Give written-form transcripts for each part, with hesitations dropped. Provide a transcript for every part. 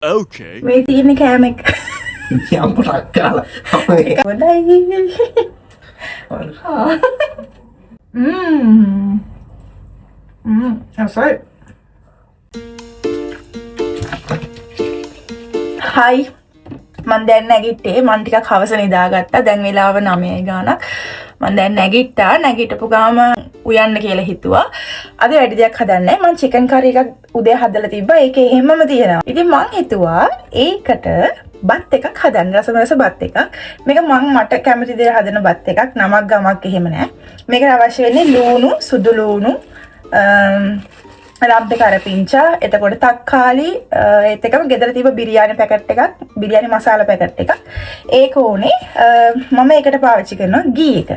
Okay. මේ තියෙන කෑම එක. යම් පොඩක් කාලා හොඳයි. අසයි. හයි. මම දැන් නැගිට්ටේ. මම ටිකක් හවස නිදාගත්තා. දැන් වෙලාව 9 ගානක්. මම දැන් නැගිට්ටා. නැගිටපු ගාම උයන්න කියලා හිතුවා. අද වැඩි දෙයක් හදන්නේ නැහැ. මම චිකන් කරි එකක් උදේ හදලා තිබ්බා. ඒක එහෙමම තියෙනවා. ඉතින් මම හිතුවා ඒකට බත් එකක් හදන්න. රසමරස බත් එකක්. මේක මට කැමති දේ හදන බත් එකක්. නමක් ගමක් එහෙම නැහැ. මේකට අවශ්‍ය වෙන්නේ ලූණු, සුදු ලූණු, රම්පේ කරපිංචා, එතකොට තක්කාලි, ඒත් එකම ගෙදර තිබ්බ බිරියානි පැකට් එකක්, බිරියානි මසාලා පැකට් එකක්. ඒක ඕනේ. මම ඒකට පාවිච්චි කරනවා ගී එක.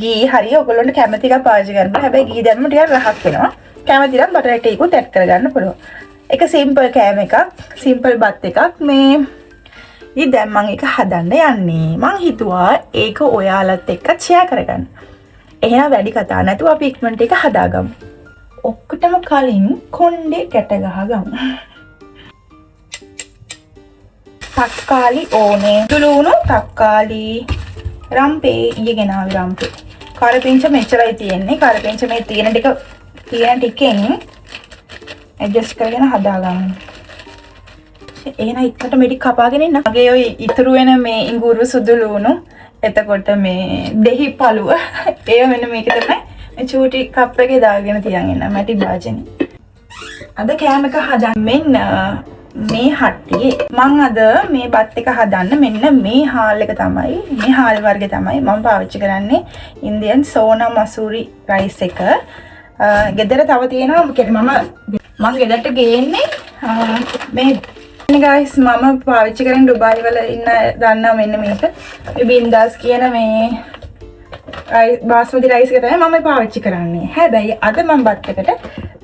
ගී හරිය ඔයගොල්ලන්ට කැමති එකක් පාවිච්චි කරන්න. හැබැයි ගී දැම්ම ටිකක් රහක් වෙනවා. කැමති නම් බටර් ටිකකුත් ඇඩ් කරගන්න පුළුවන්. ඒක සිම්පල් කෑම එකක්, සිම්පල් බත් එකක්. මේ දැන් මම ඒක හදන්න යන්නේ. මං හිතුවා ඒක ඔයාලත් එක්ක ෂෙයා කරගන්න. එහෙනම් වැඩි කතා නැතුව අපි ඉක්මනට ඒක හදාගමු. ඔක්කොටම කලින් කොණ්ඩේ ගැට ගහගමු. තක්කාලි ඕනේ. තුලුණු තක්කාලි, රම්පේ ඊගෙන ආවි රම්පේ. කරපිංච මෙච්චරයි තියෙන්නේ. කරපිංච මේ තියෙන ටිකෙන් ඇඩ්ජස්ට් කරගෙන හදාගමු. එහෙනම් ඉක්මනට මෙඩි කපාගෙන ඉන්න. මගේ ඔය ඉතුරු වෙන මේ ඉඟුරු සුදු ලුණු, එතකොට මේ දෙහි පළුව ඒව මෙන්න මේක තමයි මේ චූටි කප් එකේ දාගෙන තියන් ඉන්න මැටි භාජනේ. අද කෑම එක හදන්න මෙන්න මේ හට්ටියේ මම අද මේ බත් එක හදන්න මෙන්න මේ හාල් එක තමයි, මේ හාල් වර්ගය තමයි මම පාවිච්චි කරන්නේ. ඉන්දියන් සෝනා මසූරි රයිස් එක. ගෙදර තව තියෙනවා. මම ගෙදරට ගේන්නේ මේ guys මම පාවිච්චි කරන ඩුබායි වල ඉන්න දන්නා මෙන්න මේක. මේ බින්දාස් කියන මේ බාස්මති රයිස් එක තමයි මම පාවිච්චි කරන්නේ. හැබැයි අද මම බත් එකට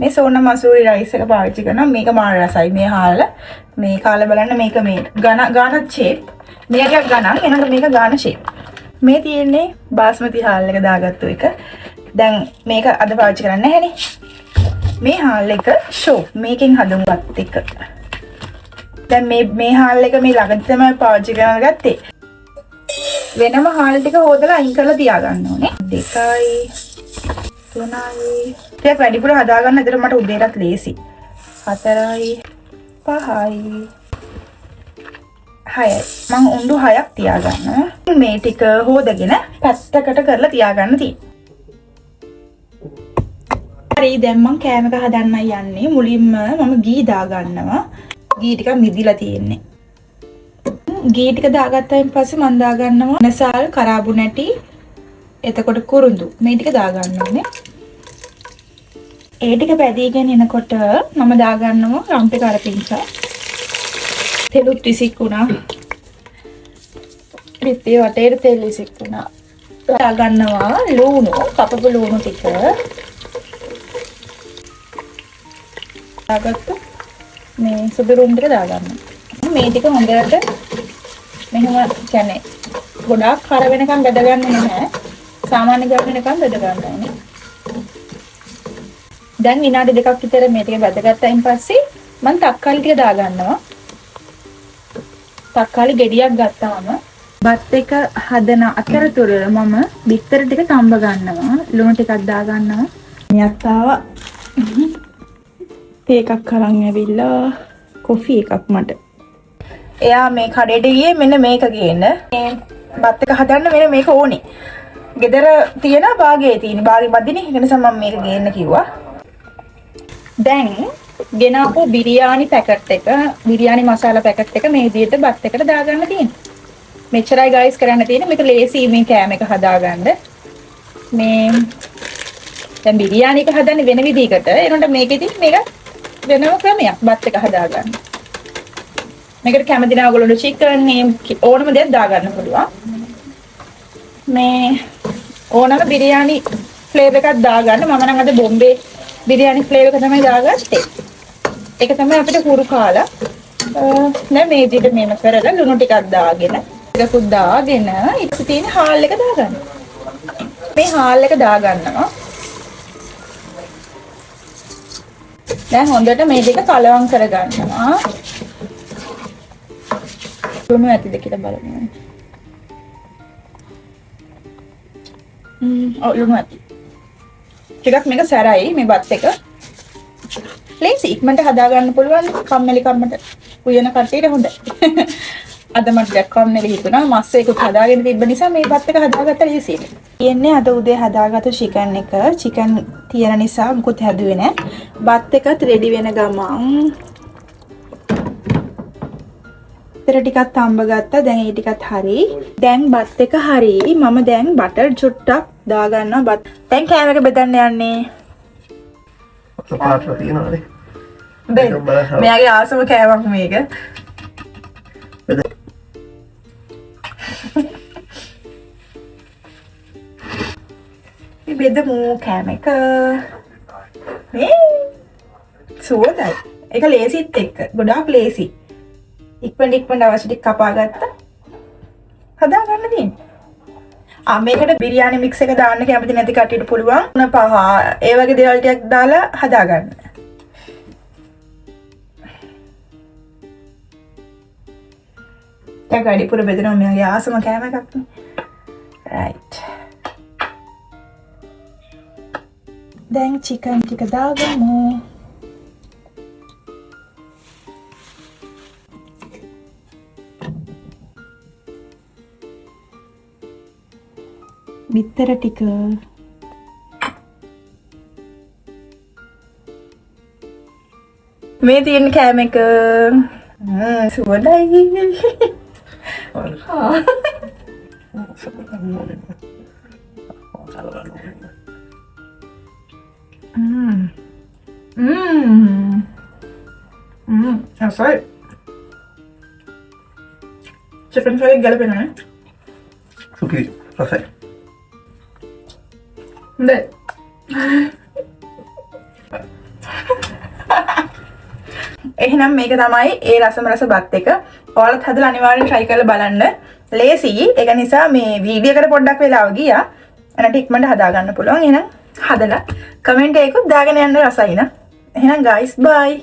මේ සෝනා මසූරි රයිස් එක පාවිච්චි කරනවා. මේක මාර රසයි. මේ හාල මේ කාලා බලන්න මේක මේ ගාන ෂේප්. මේක ගණන් එනකොට මේක ගාන ෂේප්. මේ තියෙන්නේ බාස්මති හාල් එක දාගත්තු එක. දැන් මේක අද පාවිච්චි කරන්නේ නැහැනේ. මේ හාල් එක ෂෝ මේකෙන් හදමු බත් එක. දැන් මේ හාල් එක මේ ළඟදී තමයි පාවිච්චි කරන්න ගත්තේ. වෙනම හාල් ටික හොදලා අයින් කරලා තියාගන්න ඕනේ. 2යි 3යි ටිකක් වැඩිපුර හදාගන්න. ඒතර මට උදේටත් ලේසි. 4යි 5යි 6යි මම උණ්ඩු 6ක් තියාගන්නවා. මේ ටික හොදගෙන පැත්තකට කරලා තියාගන්න තියෙනවා. හරි දැන් මම කෑම එක හදන්නයි යන්නේ. මුලින්ම මම ගී දාගන්නවා. ගී ටික මිදිලා තියෙන්නේ. ගී ටික දාගත්තායින් පස්සේ මම දාගන්නවා නැසල්, කරාබු නැටි, එතකොට කුරුඳු. මේ ටික දාගන්න ඕනේ. ඒ ටික පැදීගෙන එනකොට මම දාගන්නවා රම්පේ කරපිංචා. තෙලුත් විසිකුණා. පිටේ වටේට තෙල් විසිකුණා. දාගන්නවා ලුණු, කපපු ලුණු ටික. දාගත්තු මේ සුදු ලුණු ටික දාගන්න. මේ ටික හොඳට මෙහෙම කියන්නේ ගොඩාක් කර වෙනකම් බෙදගන්නේ නැහැ. සාමාන්‍ය ගාන වෙනකම් බෙද ගන්න ඕනේ. දැන් විනාඩි 2ක් විතර මේ ටික බෙදගත්තයින් පස්සේ මම තක්කාලි ටික දාගන්නවා. තක්කාලි ගෙඩියක් ගත්තාම බත් එක හදන අතරතුර මම බිත්තර ටික තඹ ගන්නවා. ලුණු ටිකක් දාගන්නවා. මෙයක් ආවා. තේ එකක් අරන් ඇවිල්ලා කොෆි එකක් මට. එයා මේ කඩේට ගියේ මෙන්න මේක ගේන්න. මේ බත් එක හදන්න මෙන්න මේක ඕනේ. ගෙදර තියෙන භාගයේ තියෙන භාගෙ බදිනේ. ඒ නිසා මම මේක ගේන්න කිව්වා. දැන් ගෙනාපු බිරියානි පැකට් එක, බිරියානි මසාලා පැකට් එක මේ විදිහට බත් එකට දාගන්න තියෙනවා. මෙච්චරයි ගයිස් කරන්න තියෙන්නේ. මේක ලේසි මේ කෑම එක හදාගන්න. මේ දැන් බිරියානි එක හදන්නේ වෙන විදිහකට. ඒනොට මේකෙදි මේක වෙනම ක්‍රමයක් බත් එක හදාගන්න. මේකට කැමති නම් ඔයගොල්ලෝ චිකන් ඕනම දෙයක් දාගන්න පුළුවන්. මේ ඕනම බිරියානි ෆ්ලේවර් එකක් දාගන්න. මම නම් අද බොම්බේ බිරියානි ෆ්ලේවර් එක තමයි දාගත්තේ. ඒක තමයි අපිට හුරු කාලා. දැන් මේ විදිහට මේම කරලා ලුණු ටිකක් දාගෙන ටිකකුත් දාගෙන ඉතින් තියෙන හාල් එක දාගන්න. මේ හාල් එක දාගන්නවා. දැන් හොඳට මේ දෙක කලවම් කරගන්නවා. ලුණු ඇතිද කියලා බලමු. ඔව් ලුණු ඇති. ටිකක් මේක සැරයි මේ බත් එක. ලේසි ඉක්මනට හදා ගන්න පුළුවන් කම්මැලි කම්මට උයන කට්ටියට හොඳයි. අද මට ටිකක් කම්මැලි හිතුණා මස් එකකුත් හදාගෙන තිබ්බ නිසා මේ බත් එක හදාගත්ත ලේසියි. කියන්නේ අද උදේ හදාගත්තු චිකන් එක චිකන් තියෙන නිසා මුකුත් හැදුවේ නැහැ. බත් එකත් රෙඩි වෙන ගමන් ටිකක් තම්බ ගත්තා. දැන් ඒ ටිකත් හරි. දැන් බත් එක හරි. මම දැන් බටර් චුට්ටක් දා ගන්නවා බත්. දැන් කෑම එක බෙදන්න යන්නේ. පාටලා තියෙනවානේ. මෙයාගේ ආසම කෑමක් මේක. බෙදමු කෑම එක. මේ සුවඳයි. ඒක ලේසිත් එක්ක. ගොඩාක් ලේසි. ඉක්මනට අවශ්‍ය ටික කපා ගත්තා. හදා ගන්න තියෙන්නේ. මේකට බිරියානි මික්ස් එක දාන්න කැමති නැති කට්ටියට පුළුවන්. පහ ඒ වගේ දේවල් ටිකක් දාලා හදා ගන්න. දැන් වැඩිපුර බෙදනවා මෙයාගේ ආසම කෑම එකක් නේ. රයිට්. දැන් චිකන් ටික දාගමු. බිත්තර ටික මේ තියෙන කෑම එක සුවඳයි. Sorry. Chicken fry galapena. Suki, selesai. Enggak. එහෙනම් මේක තමයි ඒ රසම රස බත් එක. ඔයාලත් හදලා අනිවාර්යෙන් try කරලා බලන්න. ලේසි. ඒක නිසා මේ වීඩියෝ එකට පොඩ්ඩක් වෙලාව ගියා. අනට ඉක්මනට හදා ගන්න පුළුවන්. එහෙනම් හදලා කමෙන්ට් එකකුත් දාගෙන යන්න රසයි නා. එහෙනම් guys bye.